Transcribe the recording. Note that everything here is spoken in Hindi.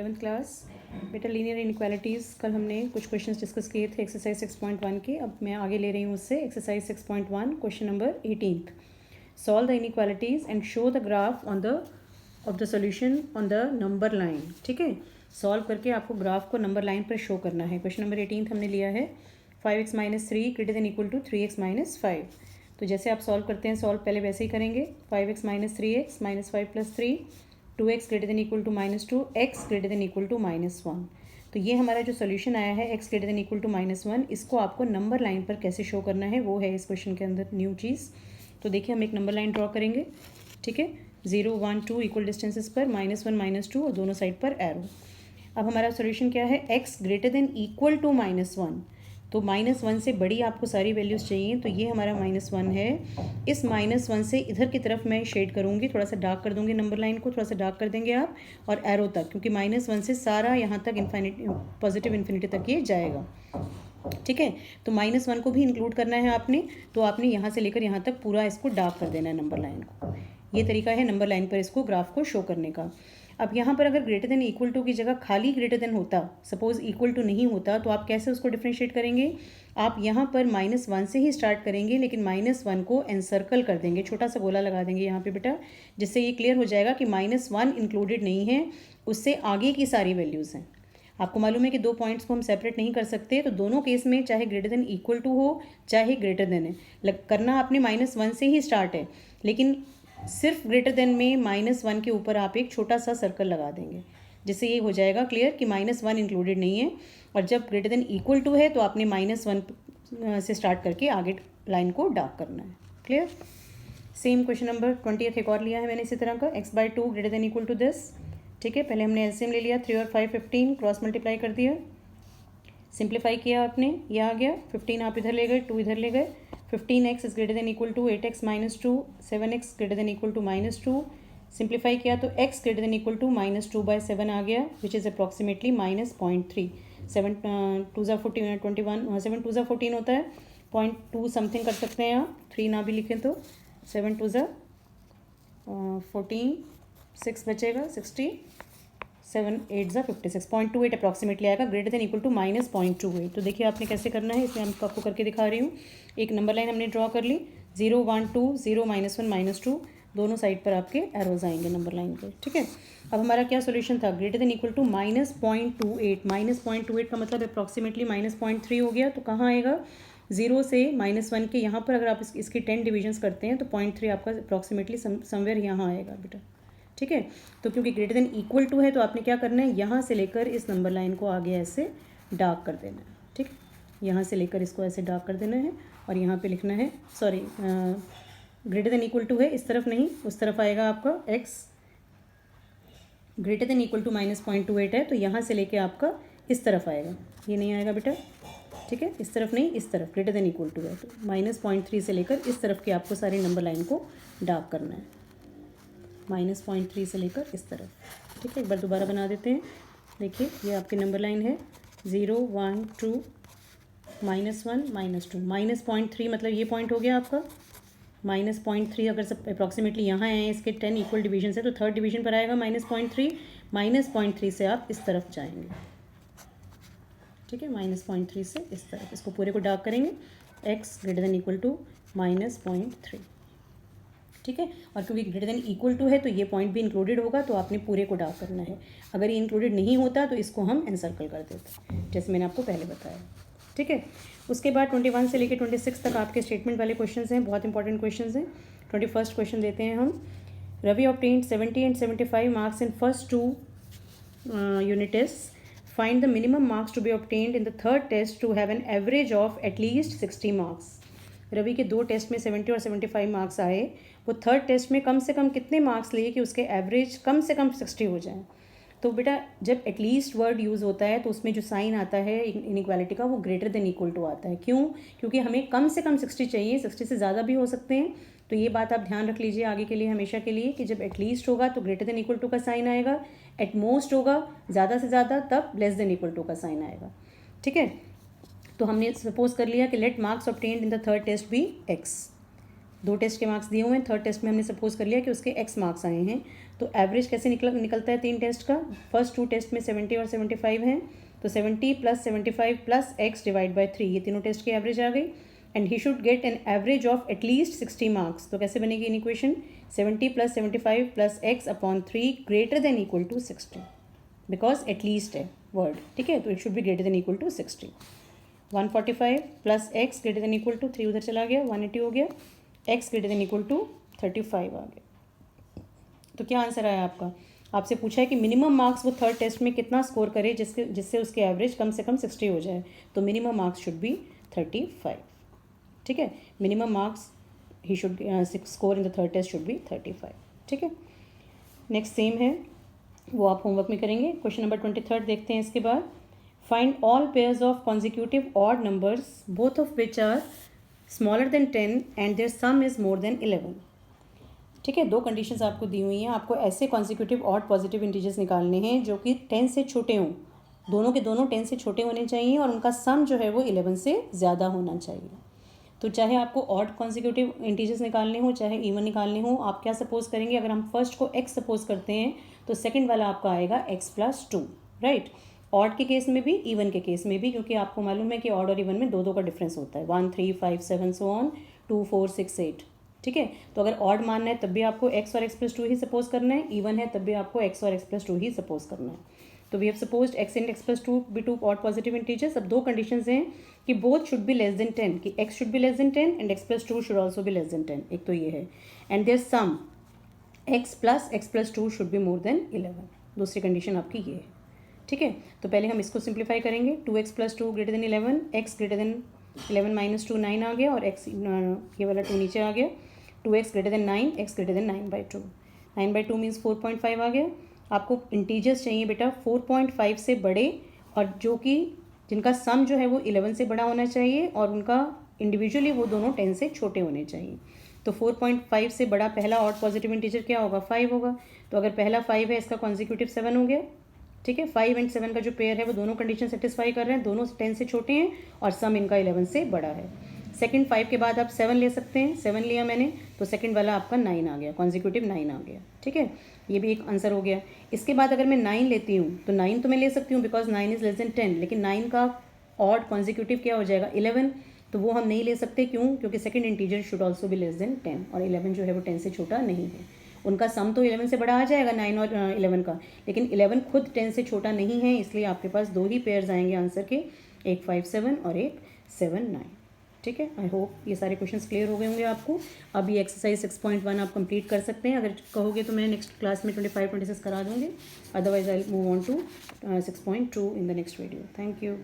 11th क्लास बेटा लीनियर इनइक्वालिटीज़ कल हमने कुछ क्वेश्चंस डिस्कस किए थे एक्सरसाइज 6.1 के। अब मैं आगे ले रही हूँ उससे exercise 6.1 question number 18th। Solve the inequalities and show the graph on the of the solution on the number line. ठीक है, सॉल्व करके आपको ग्राफ को नंबर लाइन पर शो करना है। क्वेश्चन नंबर 18th हमने लिया है 5x - 3 greater than equal to 3x - 5। तो जैसे आप सॉल्व करते हैं सॉल्व पहले वैसे ही करेंगे। 5x - 3x - 5 + 3 2x greater than equal to -2 x greater than equal to -1। तो ये हमारा जो सोल्यूशन आया है x greater than equal to -1, इसको आपको नंबर लाइन पर कैसे शो करना है वो है इस क्वेश्चन के अंदर न्यू चीज़। तो देखिए हम एक नंबर लाइन ड्रॉ करेंगे। ठीक है, 0 1 2 इक्वल डिस्टेंसेस पर -1 -2 और दोनों साइड पर एरो। अब हमारा सोल्यूशन क्या है, x greater than equal to -1। तो -1 से बड़ी आपको सारी वैल्यूज़ चाहिए, तो ये हमारा -1 है। इस -1 से इधर की तरफ मैं शेड करूँगी, थोड़ा सा डार्क कर दूँगी नंबर लाइन को, थोड़ा सा डार्क कर देंगे आप, और एरो तक, क्योंकि -1 से सारा यहाँ तक इन्फिनिटी पॉजिटिव इन्फिनिटी तक ये जाएगा। ठीक है, तो -1 को भी इंक्लूड करना है आपने, तो आपने यहाँ से लेकर यहाँ तक पूरा इसको डार्क कर देना है नंबर लाइन को। ये तरीका है नंबर लाइन पर इसको ग्राफ को शो करने का। अब यहाँ पर अगर ग्रेटर देन इक्वल टू की जगह खाली ग्रेटर देन होता, सपोज इक्वल टू नहीं होता, तो आप कैसे उसको डिफ्रेंशिएट करेंगे। आप यहाँ पर -1 से ही स्टार्ट करेंगे, लेकिन -1 को एनसर्कल कर देंगे, छोटा सा गोला लगा देंगे यहाँ पे बेटा, जिससे ये क्लियर हो जाएगा कि -1 इंक्लूडेड नहीं है, उससे आगे की सारी वैल्यूज़ हैं। आपको मालूम है कि दो पॉइंट्स को हम सेपरेट नहीं कर सकते, तो दोनों केस में चाहे ग्रेटर देन इक्वल टू हो चाहे ग्रेटर देन है, करना आपने -1 से ही स्टार्ट है, लेकिन सिर्फ ग्रेटर देन में -1 के ऊपर आप एक छोटा सा सर्कल लगा देंगे, जिससे ये हो जाएगा क्लियर कि -1 इंक्लूडेड नहीं है। और जब ग्रेटर देन इक्वल टू है तो आपने -1 से स्टार्ट करके आगे लाइन को डार्क करना है। क्लियर। सेम क्वेश्चन नंबर 20 एक और लिया है मैंने इसी तरह का, x/2 greater than equal to this. ठीक है, पहले हमने एलसीएम ले लिया, 3 और 5 15, क्रॉस मल्टीप्लाई कर दिया, सिंप्लीफाई किया आपने, यह आ गया 15, आप इधर ले गए, 2 इधर ले गए। 15x is greater than equal to 8x - 2, 7x greater than equal to -2। Simplify किया तो x greater than equal to -2/7 आ गया, विच इज़ अप्रॉक्सीमेटली -0.3। 7 2 ज़ा 14 21, 7 2 ज़ा 14 होता है, 0.2 समथिंग कर सकते हैं आप, 3 ना भी लिखें तो। 7 2 ज़ा 14, 6 बचेगा 60, 7 8 ज़ा 56, 0.28 अप्रॉक्सीमेटली आएगा, ग्रेटर देन इक्वल टू -0.28। तो देखिए आपने कैसे करना है, इसमें मैं आपको करके दिखा रही हूँ। एक नंबर लाइन हमने ड्रॉ कर ली, 0 1 2 0 -1 -2, दोनों साइड पर आपके एरोज आएंगे नंबर लाइन पे। ठीक है, अब हमारा क्या सोल्यूशन था, ग्रेटर देन इक्वल टू -0.28। -0.28 का मतलब अप्रॉक्सीमेटली -0.3 हो गया, तो कहाँ आएगा, 0 से -1 के यहाँ पर अगर आप इसके 10 डिविजन्स करते हैं तो 0.3 आपका अप्रॉक्सीमेटली समवेयर यहाँ आएगा बेटा। ठीक है, तो क्योंकि ग्रेटर देन इक्वल टू है तो आपने क्या करना है, यहाँ से लेकर इस नंबर लाइन को आगे ऐसे डार्क कर देना है। ठीक, यहाँ से लेकर इसको ऐसे डार्क कर देना है, और यहाँ पे लिखना है, sorry greater than equal to है, इस तरफ नहीं उस तरफ आएगा आपका, x greater than equal to -0.28 है, तो यहाँ से लेके आपका इस तरफ आएगा, ये नहीं आएगा बेटा। ठीक है, इस तरफ नहीं इस तरफ, ग्रेटर देन इक्वल टू है, तो -0.3 से लेकर इस तरफ के आपको सारी नंबर लाइन को डार्क करना है, -0.3 से लेकर इस तरफ। ठीक है, एक बार दोबारा बना देते हैं। देखिए ये आपकी नंबर लाइन है, 0 1 2 -1 -2, -0.3 मतलब ये पॉइंट हो गया आपका। -0.3 अगर सब अप्रॉक्सीमेटली यहाँ आए हैं, इसके 10 इक्वल डिवीजन है, तो थर्ड डिवीजन पर आएगा -0.3। -0.3 से आप इस तरफ जाएंगे। ठीक है, -0.3 से इस तरफ, इसको पूरे को डार्क करेंगे, x greater than equal to -0.3। ठीक है, और क्योंकि ग्रेटर देन इक्वल टू है तो ये पॉइंट भी इंक्लूडेड होगा, तो आपने पूरे को डार्क करना है। अगर ये इंक्लूडेड नहीं होता तो इसको हम एनसर्कल कर देते, जैसे मैंने आपको पहले बताया। ठीक है, उसके बाद 21 से लेकर 26 तक आपके स्टेटमेंट वाले क्वेश्चंस हैं, बहुत इंपॉर्टेंट क्वेश्चंस हैं। 21st क्वेश्चन देते हैं हम, Ravi obtained 70 and 75 marks in first 2 unit test, find the minimum marks to be obtained in the third test to have an average of at least 60 marks. Ravi के 2 टेस्ट में 70 और 75 मार्क्स आए, वो थर्ड टेस्ट में कम से कम कितने मार्क्स लिए कि उसके एवरेज कम से कम 60 हो जाए। तो बेटा जब एटलीस्ट वर्ड यूज़ होता है तो उसमें जो साइन आता है इनइक्वालिटी का, वो ग्रेटर देन इक्वल टू आता है। क्यों, क्योंकि हमें कम से कम 60 चाहिए, 60 से ज़्यादा भी हो सकते हैं। तो ये बात आप ध्यान रख लीजिए आगे के लिए, हमेशा के लिए, कि जब एटलीस्ट होगा तो ग्रेटर देन इक्वल टू का साइन आएगा, एट मोस्ट होगा ज़्यादा से ज़्यादा तब लेस देन इक्वल टू का साइन आएगा। ठीक है, तो हमने सपोज कर लिया कि let marks obtained in the third test be x। 2 test के मार्क्स दिए हुए हैं, थर्ड टेस्ट में हमने सपोज कर लिया कि उसके x मार्क्स आए हैं, तो एवरेज कैसे निकलता है 3 टेस्ट का? फर्स्ट 2 टेस्ट में 70 और 75 हैं, तो 70 + 75 + x डिवाइड बाई 3, ये तीनों टेस्ट की एवरेज आ गई। And he should get an average of at least 60 marks. तो कैसे बनेगी inequation? 70 + 75 + x/3 greater than equal to 60, because at least है वर्ड, ठीक है, तो it should be greater than equal to 60। 145 + x greater than equal to 3 उधर चला गया, 180 हो गया, x greater than equal to 35 आ गया। तो क्या आंसर आया आपका? आपसे पूछा है कि मिनिमम मार्क्स वो थर्ड टेस्ट में कितना स्कोर करे जिससे उसके एवरेज कम से कम 60 हो जाए। तो मिनिमम मार्क्स शुड बी 35, ठीक है। Minimum marks he should score in the third test should be 35, ठीक है। नेक्स्ट सेम है, वो आप होमवर्क में करेंगे। क्वेश्चन नंबर 23 देखते हैं इसके बाद। Find all pairs of consecutive odd numbers both of which are smaller than 10 and their sum is more than 11, ठीक है। 2 कंडीशंस आपको दी हुई हैं। आपको ऐसे कॉन्जिक्यूटिव ऑड पॉजिटिव इंटीजर्स निकालने हैं जो कि 10 से छोटे हों, दोनों के दोनों 10 से छोटे होने चाहिए और उनका सम जो है वो 11 से ज़्यादा होना चाहिए। तो चाहे आपको ऑड कॉन्जिक्यूटिव इंटीजर्स निकालने हो चाहे इवन निकालने हो, आप क्या सपोज करेंगे? अगर हम फर्स्ट को x सपोज करते हैं तो सेकंड वाला आपका आएगा x + 2, राइट। ऑड के केस में भी, इवन के केस में भी, क्योंकि आपको मालूम है कि ऑड और इवन में 2 का डिफरेंस होता है, 1 3 5 7 सो ऑन 2 4 6 8, ठीक है। तो अगर ऑड मानना है तब भी आपको x और x + 2 ही सपोज करना है, इवन है तब भी आपको x और x + 2 ही सपोज करना है। तो we have supposed x and x + 2 be 2 odd positive integers. अब 2 कंडीशंस हैं कि both should be less than 10, कि x should be less than 10 and x + 2 should also be less than 10, एक तो ये है। And their sum x + x + 2 should be more than 11, दूसरी कंडीशन आपकी ये है, ठीक है। तो पहले हम इसको सिंप्लीफाई करेंगे। 2x + 2 greater than 11, x greater then 11 - 2 9 आ गया, और x ये वाला 2 नीचे आ गया। 2x greater then 9, x greater then 9/2, 9/2 means 4.5 आ गया। आपको इंटीजर्स चाहिए बेटा 4.5 से बड़े, और जो कि जिनका सम जो है वो 11 से बड़ा होना चाहिए और उनका इंडिविजुअली वो दोनों 10 से छोटे होने चाहिए। तो 4.5 से बड़ा पहला ऑड पॉजिटिव इंटीजर क्या होगा? 5 होगा। तो अगर पहला 5 है, इसका कॉन्जिक्यूटिव 7 हो गया, ठीक है। 5 एंड 7 का जो पेयर है वो दोनों कंडीशन सेटिस्फाई कर रहे हैं, दोनों 10 से छोटे हैं और सम इनका 11 से बड़ा है। सेकंड 5 के बाद आप 7 ले सकते हैं, 7 लिया मैंने, तो सेकंड वाला आपका 9 आ गया, कॉन्जिक्यूटिव 9 आ गया, ठीक है। ये भी एक आंसर हो गया। इसके बाद अगर मैं 9 लेती हूँ तो 9 तो मैं ले सकती हूँ बिकॉज 9 इज़ लेस देन 10, लेकिन 9 का ऑड कॉन्जिक्यूटिव क्या हो जाएगा? 11, तो वो हम नहीं ले सकते। क्यों? क्योंकि सेकंड इंटीजर शुड ऑल्सो भी लेस देन 10, और 11 जो है वो 10 से छोटा नहीं है। उनका सम तो 11 से बड़ा आ जाएगा 9 और 11 का, लेकिन 11 खुद 10 से छोटा नहीं है, इसलिए आपके पास 2 ही पेयर्स आएंगे आंसर के, एक 5 7 और एक 7 9, ठीक है। आई होप ये सारे क्वेश्चंस क्लियर हो गए होंगे आपको। अब ये एक्सरसाइज 6.1 आप कंप्लीट कर सकते हैं। अगर कहोगे तो मैं नेक्स्ट क्लास में 25 26 करा दूँगी, otherwise I move on to 6.2 in the next video. Thank you.